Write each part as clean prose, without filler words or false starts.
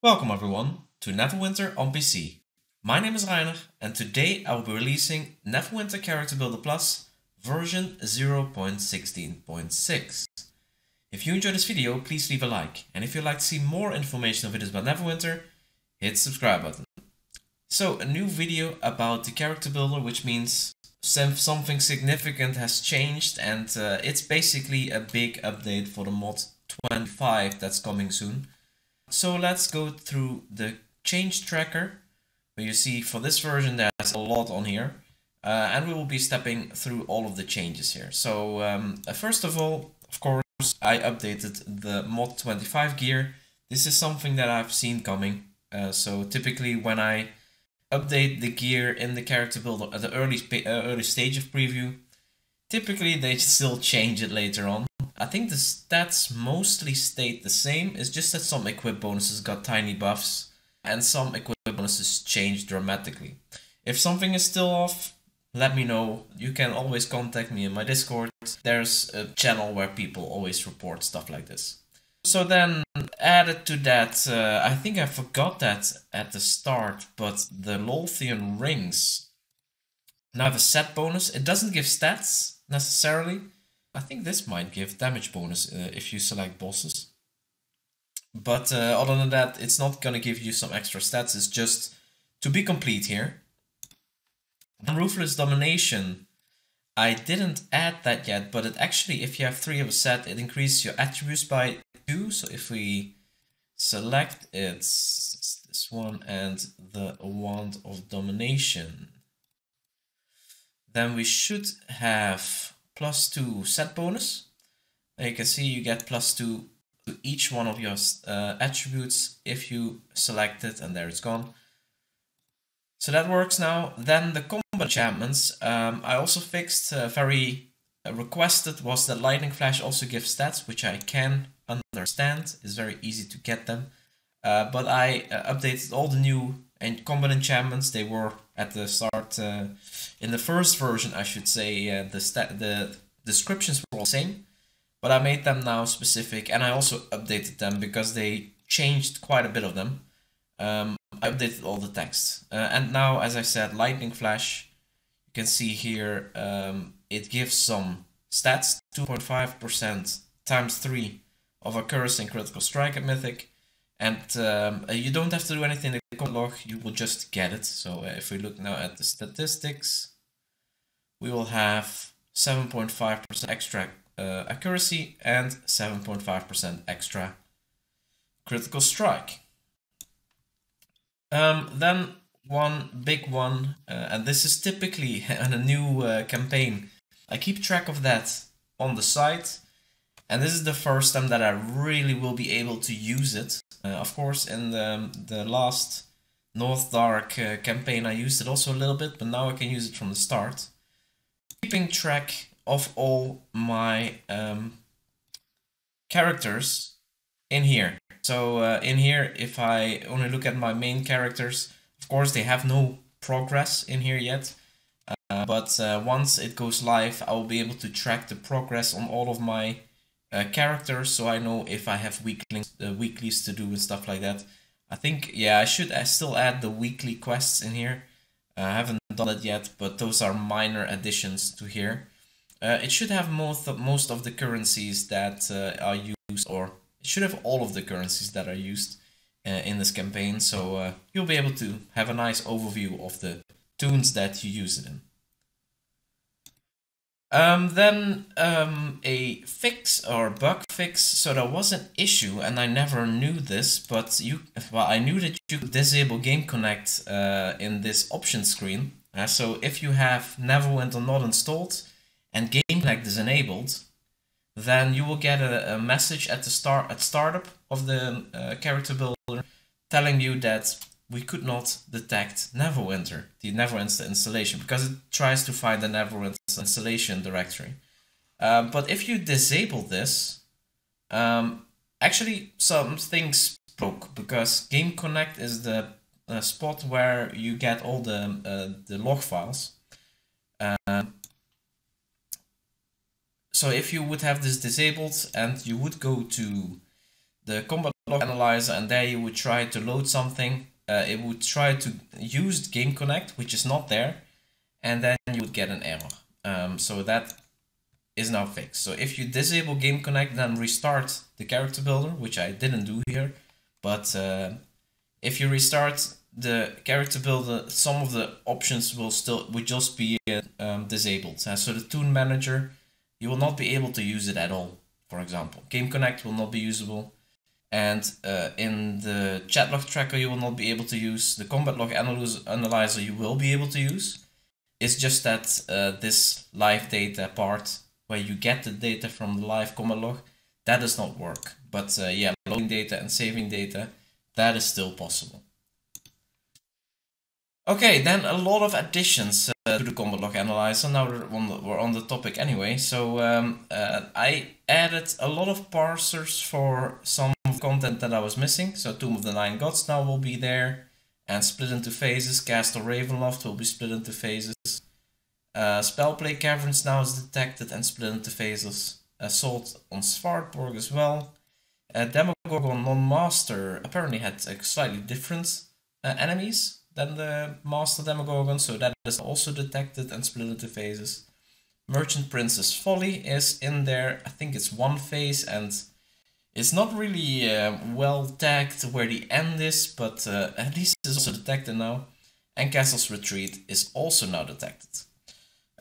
Welcome everyone to Neverwinter on PC. My name is Reiner and today I will be releasing Neverwinter Character Builder Plus version 0.16.6. If you enjoyed this video, please leave a like, and if you'd like to see more information on videos about Neverwinter, hit the subscribe button. So, a new video about the character builder, which means something significant has changed, and it's basically a big update for the mod 25 that's coming soon. So let's go through the change tracker, where you see for this version there's a lot on here, and we will be stepping through all of the changes here. So first of all, of course, I updated the mod 25 gear. This is something that I've seen coming. So typically when I update the gear in the character builder at the early stage of preview, typically they still change it later on. I think the stats mostly stayed the same, it's just that some equip bonuses got tiny buffs and some equip bonuses changed dramatically. If something is still off, let me know. You can always contact me in my Discord. There's a channel where people always report stuff like this. So then, added to that, I think I forgot that at the start, but the Lothian rings now have a set bonus. It doesn't give stats necessarily. I think this might give damage bonus if you select bosses. But other than that, it's not gonna give you some extra stats, it's just to be complete here. And Ruthless Domination, I didn't add that yet, but it actually, if you have 3 of a set, it increases your attributes by 2. So if we select it's this one and the Wand of Domination, then we should have +2 set bonus. You can see you get +2 to each one of your attributes if you select it, and there it's gone. So that works now. Then the combat enchantments, I also fixed, very requested was that Lightning Flash also gives stats, which I can understand. It's very easy to get them. But I updated all the new combat enchantments. They were at the start, in the first version I should say, the descriptions were all the same, but I made them now specific, and I also updated them because they changed quite a bit of them. I updated all the text, and now, as I said, Lightning Flash, you can see here, it gives some stats, 2.5% times 3 of accuracy and critical strike at Mythic. And you don't have to do anything in the combat log, you will just get it. So if we look now at the statistics, we will have 7.5% extra accuracy and 7.5% extra critical strike. Then one big one, and this is typically in a new campaign. I keep track of that on the site, and this is the first time that I really will be able to use it. Of course, in the last North Dark campaign I used it also a little bit, but now I can use it from the start. Keeping track of all my characters in here. So in here, if I only look at my main characters, of course they have no progress in here yet. But once it goes live, I will be able to track the progress on all of my characters, so I know if I have weeklies to do and stuff like that. I think, yeah, I should still add the weekly quests in here. I haven't done it yet, but those are minor additions to here. It should have most of the currencies that are used, or it should have all of the currencies that are used in this campaign, so you'll be able to have a nice overview of the tunes that you use it in. Then a fix or bug fix. So there was an issue, and I never knew this, but I knew that you could disable Game Connect in this option screen. So if you have Neverwinter not installed and Game Connect is enabled, then you will get a message at the startup of the character builder telling you that we could not detect Neverwinter, the Neverwinter installation, because it tries to find the Neverwinter installation directory. But if you disable this, actually some things broke, because Game Connect is the spot where you get all the log files. So if you would have this disabled and you would go to the combat log analyzer, and there you would try to load something. It would try to use Game Connect, which is not there, and then you would get an error. So that is now fixed. So if you disable Game Connect, then restart the character builder, which I didn't do here. But if you restart the character builder, some of the options would just be disabled. So the Toon Manager, you will not be able to use it at all. For example, Game Connect will not be usable. And in the chat log tracker, you will not be able to use. The combat log analyzer you will be able to use. It's just that this live data part, where you get the data from the live combat log, that does not work. But yeah, loading data and saving data, that is still possible. Okay, then a lot of additions to the combat log analyzer. Now we're on the topic anyway. So I added a lot of parsers for some content that I was missing. So Tomb of the Nine Gods now will be there and split into phases. Castle Ravenloft will be split into phases. Spellplay Caverns now is detected and split into phases. Assault on Svartborg as well. Demogorgon Non-Master apparently had slightly different enemies than the Master Demogorgon, so that is also detected and split into phases. Merchant Princess Folly is in there. I think it's one phase, and it's not really well tagged where the end is, but at least it's also detected now. And Castle's Retreat is also now detected.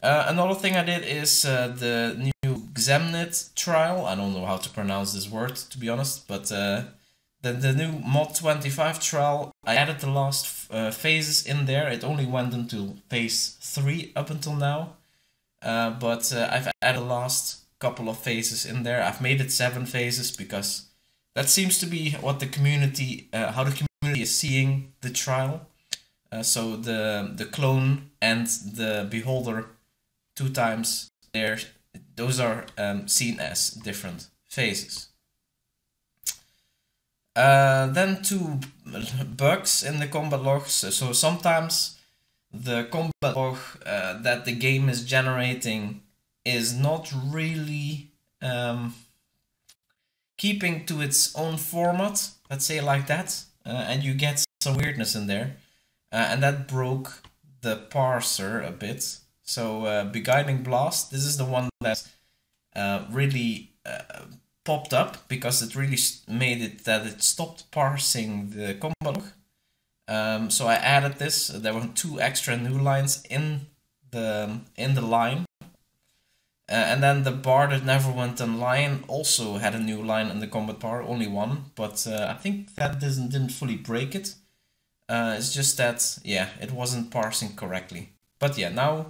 Another thing I did is the new Xemnit trial. I don't know how to pronounce this word, to be honest, but the new mod 25 trial, I added the last phases in there. It only went until phase 3 up until now, but I've added the last couple of phases in there. I've made it 7 phases because that seems to be what the community, how the community is seeing the trial. So the clone and the beholder 2 times there, those are seen as different phases. Then 2 bugs in the combat logs. So sometimes the combat log that the game is generating is not really keeping to its own format, let's say like that, and you get some weirdness in there, and that broke the parser a bit. So Beguiling Blast, this is the one that really popped up because it really made it that it stopped parsing the combat log. So I added this. There were 2 extra new lines in the line, and then the Barded Neverwinter line also had a new line in the combat par, only 1, but I think that didn't fully break it. It's just that, yeah, it wasn't parsing correctly. But yeah, now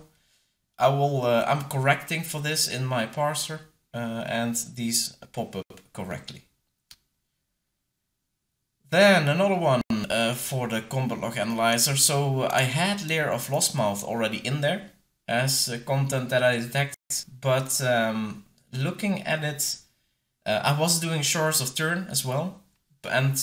I'm correcting for this in my parser. And these pop up correctly. Then another one for the combat log analyzer. So I had Lair of Lostmouth already in there as content that I detected, but looking at it, I was doing Shores of Turn as well, and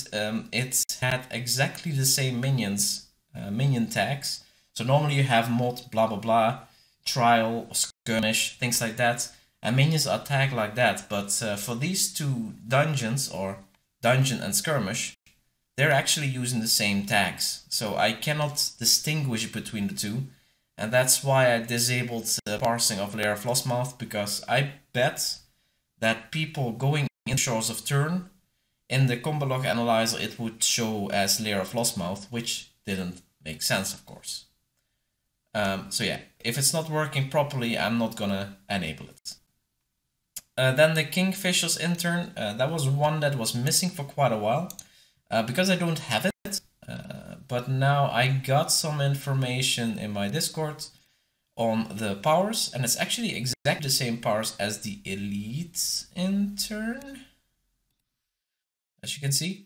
it had exactly the same minion tags. So normally you have mod blah blah blah, trial, skirmish, things like that. And minions are tagged like that, but for these 2 dungeons, or dungeon and skirmish, they're actually using the same tags. So I cannot distinguish between the 2, and that's why I disabled the parsing of Lair of Lostmouth, because I bet that people going in Shores of Turn, in the combat log analyzer it would show as Lair of Lostmouth, which didn't make sense, of course. So yeah, if it's not working properly, I'm not gonna enable it. Then the Kingfisher's Intern, that was one that was missing for quite a while, because I don't have it, but now I got some information in my Discord on the powers, and it's actually exactly the same powers as the Elite Intern, as you can see.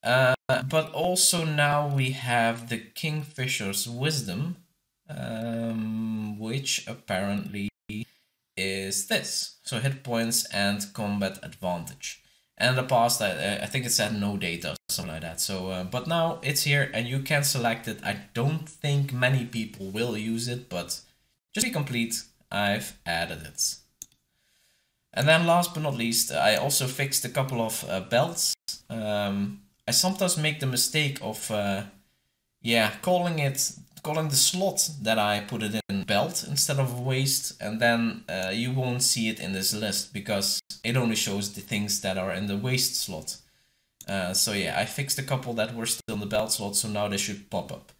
But also now we have the Kingfisher's Wisdom, which apparently is this. So hit points and combat advantage. And in the past, I think it said no data or something like that. So, but now it's here and you can select it. I don't think many people will use it, but just to be complete, I've added it. And then last but not least, I also fixed a couple of belts. I sometimes make the mistake of calling the slot that I put it in belt instead of waist, and then you won't see it in this list because it only shows the things that are in the waist slot. So yeah, I fixed a couple that were still in the belt slot, so now they should pop up.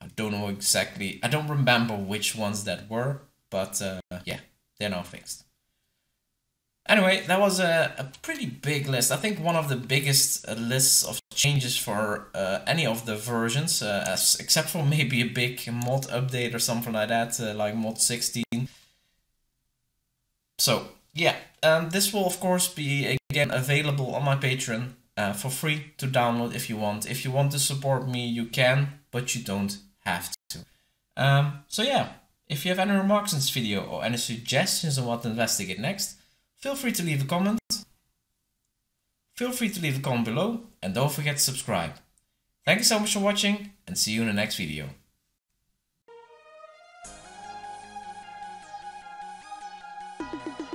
I don't know exactly, I don't remember which ones that were, but yeah, they're now fixed. Anyway, that was a pretty big list. I think one of the biggest lists of changes for any of the versions, except for maybe a big mod update or something like that, like mod 16. So yeah, this will of course be again available on my Patreon for free to download if you want. If you want to support me, you can, but you don't have to. So yeah, if you have any remarks on this video or any suggestions on what to investigate next, feel free to leave a comment. Feel free to leave a comment below, and don't forget to subscribe. Thank you so much for watching, and see you in the next video. You